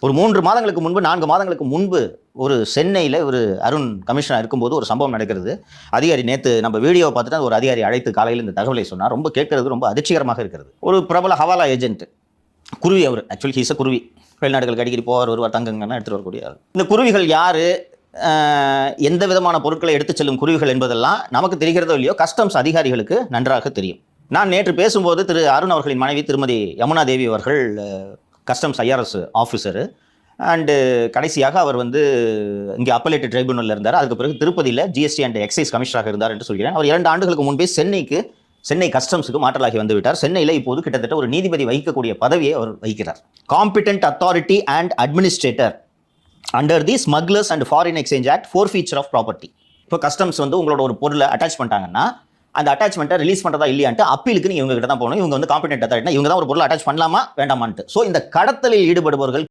ஒரு 3 மாதங்களுக்கு முன்பு 4 மாதங்களுக்கு முன்பு ஒரு சென்னையில் ஒரு அருண் கமிஷனர் இருக்கும்போது ஒரு சம்பவம் நடக்கிறது. அதிகாரி நேற்று நம்ம வீடியோவை பார்த்துட்டு ஒரு அதிகாரி அழைத்து காலையில் இந்த தகவலை சொன்னார். ரொம்ப கேட்கறது ரொம்ப அதிர்ச்சிகரமாக இருக்கிறது. ஒரு பிரபல ஹவாலா ஏஜென்ட் குருவி, அவர் ஆக்சுவலி ஹீஸ் குருவி, வெளிநாடுகளுக்கு அடிக்கடி போவார் வருவார், தங்கங்கன்னா எடுத்துகிட்டு வரக்கூடிய ஆள். இந்த குருவிகள் யார், எந்த விதமான பொருட்களை எடுத்துச் செல்லும் குருவிகள் என்பதெல்லாம் நமக்கு தெரிகிறதோ இல்லையோ கஸ்டம்ஸ் அதிகாரிகளுக்கு நன்றாக தெரியும். நான் நேற்று பேசும்போது திரு அருண் அவர்களின் மனைவி திருமதி யமுனா தேவி அவர்கள் கஸ்டம்ஸ் IRS ஆஃபீஸரு, அண்டு கடைசியாக அவர் இங்கே அப்பலேட் ட்ரைபுனலில் இருந்தார். அதுக்கு பிறகு திருப்பதியில் GST அண்ட் எக்ஸைஸ் கமிஷனராக இருந்தார் என்று சொல்கிறேன். அவர் 2 ஆண்டுகளுக்கு முன்பே சென்னை கஸ்டம்ஸுக்கு மாற்றலாகி வந்துவிட்டார். சென்னையில் இப்போது கிட்டத்தட்ட ஒரு நீதிபதி வகிக்கக்கூடிய பதவியை அவர் வகிக்கிறார். Competent authority and administrator under the smugglers and foreign exchange act forfeiture of property. இப்போ கஸ்டம்ஸ் உங்களோட ஒரு பொருளை அட்டாச் பண்ணிட்டாங்கன்னா அந்த அட்டாச்மெண்ட்டை ரிலீஸ் பண்ணுறதா இல்லையான்ட்டு அப்பீலுக்கு இவங்க கிட்ட தான் போகணும். இவங்க காம்பிடென்ட் அத்தாரிட்டினா இவங்க தான் ஒரு பொருளை அட்டாச் பண்ணலாமா வேண்டாமான்ட்டு. ஸோ இந்த கடத்தலில் ஈடுபடுபவர்கள்